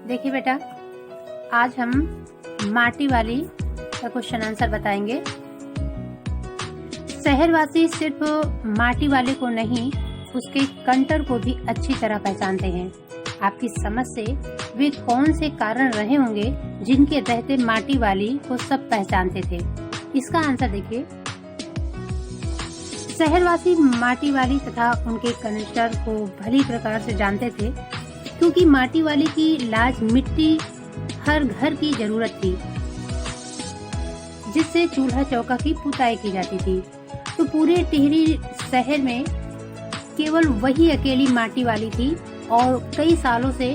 देखिए बेटा, आज हम माटी वाली का क्वेश्चन आंसर बताएंगे। शहरवासी सिर्फ माटी वाले को नहीं, उसके कंटर को भी अच्छी तरह पहचानते हैं। आपकी समझ से वे कौन से कारण रहे होंगे जिनके रहते माटी वाली को सब पहचानते थे? इसका आंसर देखिए। शहरवासी माटी वाली तथा उनके कंटर को भली प्रकार से जानते थे, क्योंकि माटी वाली की लाज मिट्टी हर घर की जरूरत थी, जिससे चूल्हा चौका की पुताई की जाती थी। तो पूरे टिहरी शहर में केवल वही अकेली माटी वाली थी और कई सालों से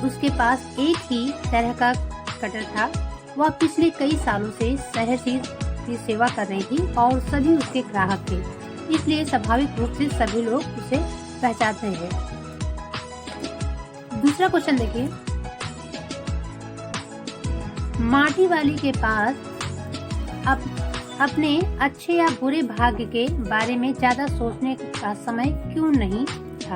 उसके पास एक ही तरह का कटर था। वह पिछले कई सालों से शहर की सेवा कर रही थी और सभी उसके ग्राहक थे, इसलिए स्वाभाविक रूप से सभी लोग उसे पहचानते हैं। दूसरा क्वेश्चन देखिए। माटी वाली के पास अपने अच्छे या बुरे भाग्य के बारे में ज्यादा सोचने का समय क्यों नहीं था?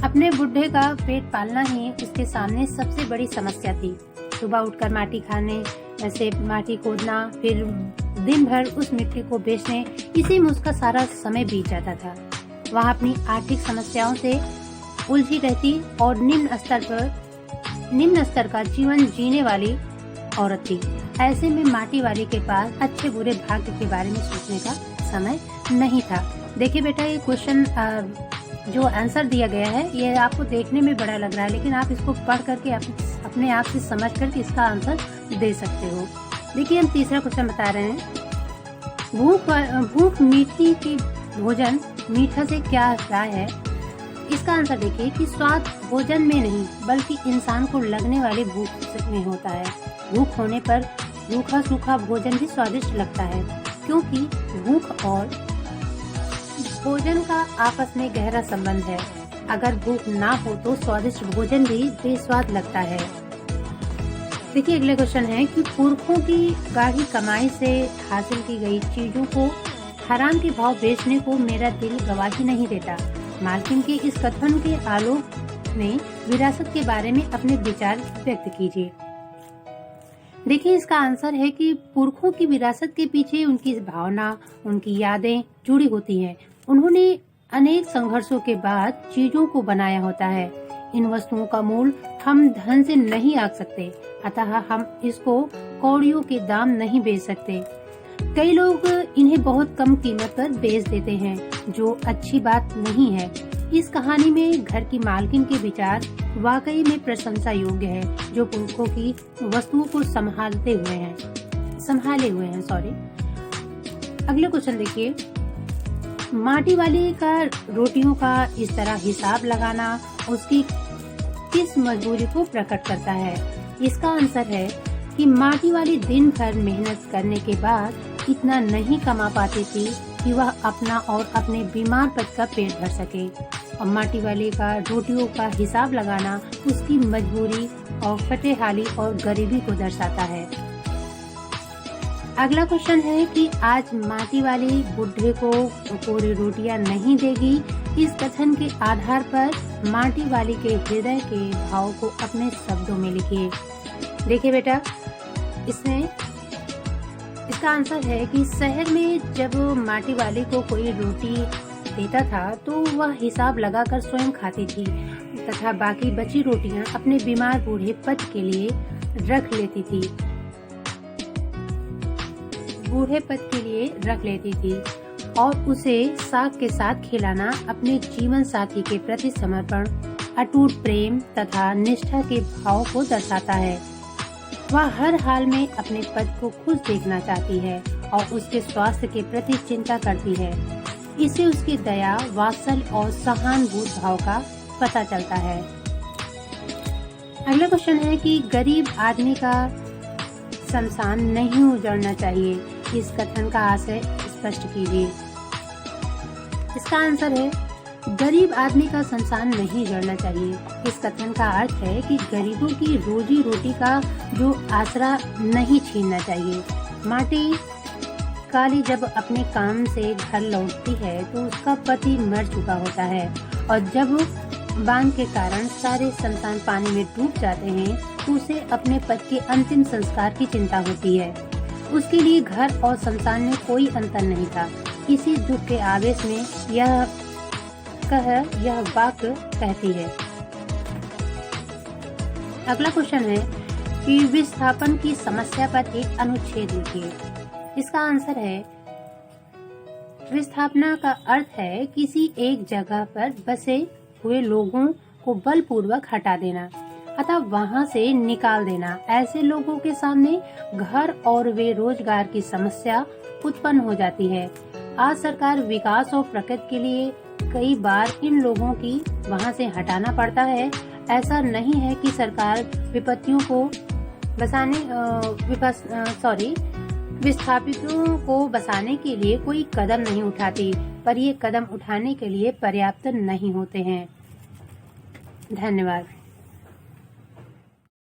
अपने बुढ़े का पेट पालना ही उसके सामने सबसे बड़ी समस्या थी। सुबह उठकर माटी खाने से माटी खोदना, फिर दिन भर उस मिट्टी को बेचने, इसी में उसका सारा समय बीत जाता था। वह अपनी आर्थिक समस्याओं से उलझी रहती और निम्न स्तर का जीवन जीने वाली औरत थी। ऐसे में माटी वाली के पास अच्छे बुरे भाग्य के बारे में सोचने का समय नहीं था। देखिए बेटा, ये क्वेश्चन जो आंसर दिया गया है ये आपको देखने में बड़ा लग रहा है, लेकिन आप इसको पढ़ करके अपने आप से समझ करके इसका आंसर दे सकते हो। देखिए, हम तीसरा क्वेश्चन बता रहे हैं। भूख मीठी की भोजन मीठा से क्या राय है? इसका आंसर देखिए कि स्वाद भोजन में नहीं बल्कि इंसान को लगने वाली भूख में होता है। भूख होने पर रूखा सूखा भोजन भी स्वादिष्ट लगता है, क्योंकि भूख और भोजन का आपस में गहरा संबंध है। अगर भूख ना हो तो स्वादिष्ट भोजन भी बेस्वाद लगता है। देखिए, अगले क्वेश्चन है कि पुरखों की गाढ़ी कमाई से हासिल की गई चीजों को हराम के भाव बेचने को मेरा दिल गवाही नहीं देता। मार्किन के इस कथन के आलोक में विरासत के बारे में अपने विचार व्यक्त कीजिए। देखिए, इसका आंसर है कि पुरखों की विरासत के पीछे उनकी भावना, उनकी यादें जुड़ी होती हैं। उन्होंने अनेक संघर्षों के बाद चीजों को बनाया होता है। इन वस्तुओं का मूल हम धन से नहीं आंक सकते, अतः हम इसको कौड़ियों के दाम नहीं बेच सकते। कई लोग इन्हें बहुत कम कीमत पर बेच देते हैं, जो अच्छी बात नहीं है। इस कहानी में घर की मालकिन के विचार वाकई में प्रशंसा योग्य है, जो पुरखों की वस्तुओं को संभाले हुए हैं। अगले क्वेश्चन देखिए। माटी वाली का रोटियों का इस तरह हिसाब लगाना उसकी किस मजबूरी को प्रकट करता है? इसका आंसर है कि माटी वाली दिन भर मेहनत करने के बाद इतना नहीं कमा पाती थी कि वह अपना और अपने बीमार पति का पेट भर सके। और माटी वाली का रोटियों का हिसाब लगाना उसकी मजबूरी और फटेहाली और गरीबी को दर्शाता है। अगला क्वेश्चन है कि आज माटी वाली बुढ़े को पूरी रोटियां नहीं देगी। इस कथन के आधार पर माटी वाली के हृदय के भाव को अपने शब्दों में लिखिए। देखिए बेटा, इसका आंसर है कि शहर में जब माटी वाली को कोई रोटी देता था तो वह हिसाब लगाकर स्वयं खाती थी तथा बाकी बची रोटियां अपने बीमार बूढ़े पति के लिए रख लेती थी और उसे साग के साथ खिलाना अपने जीवन साथी के प्रति समर्पण, अटूट प्रेम तथा निष्ठा के भाव को दर्शाता है। वह हर हाल में अपने पति को खुश देखना चाहती है और उसके स्वास्थ्य के प्रति चिंता करती है। इससे उसकी दया, वात्सल्य और सहानुभूति भाव का पता चलता है। अगला क्वेश्चन है कि गरीब आदमी का शमशान नहीं उजड़ना चाहिए। इस कथन का आशय स्पष्ट कीजिए। इसका आंसर है गरीब आदमी का शमशान नहीं जड़ना चाहिए। इस कथन का अर्थ है कि गरीबों की रोजी रोटी का जो आसरा नहीं छीनना चाहिए। माटी काली जब अपने काम से घर लौटती है तो उसका पति मर चुका होता है और जब बांध के कारण सारे संतान पानी में डूब जाते हैं, तो उसे अपने पति के अंतिम संस्कार की चिंता होती है। उसके लिए घर और शमशान में कोई अंतर नहीं था। इसी दुख के आवेश में यह वाक्य कहती है। अगला क्वेश्चन है कि विस्थापन की समस्या पर एक अनुच्छेद लिखिए। इसका आंसर है, विस्थापना का अर्थ है किसी एक जगह पर बसे हुए लोगों को बलपूर्वक हटा देना अथवा वहां से निकाल देना। ऐसे लोगों के सामने घर और वे रोजगार की समस्या उत्पन्न हो जाती है। आज सरकार विकास और प्रगति के लिए कई बार इन लोगों की वहां से हटाना पड़ता है। ऐसा नहीं है कि सरकार विस्थापितों को बसाने के लिए कोई कदम नहीं उठाती, पर ये कदम उठाने के लिए पर्याप्त नहीं होते हैं। धन्यवाद।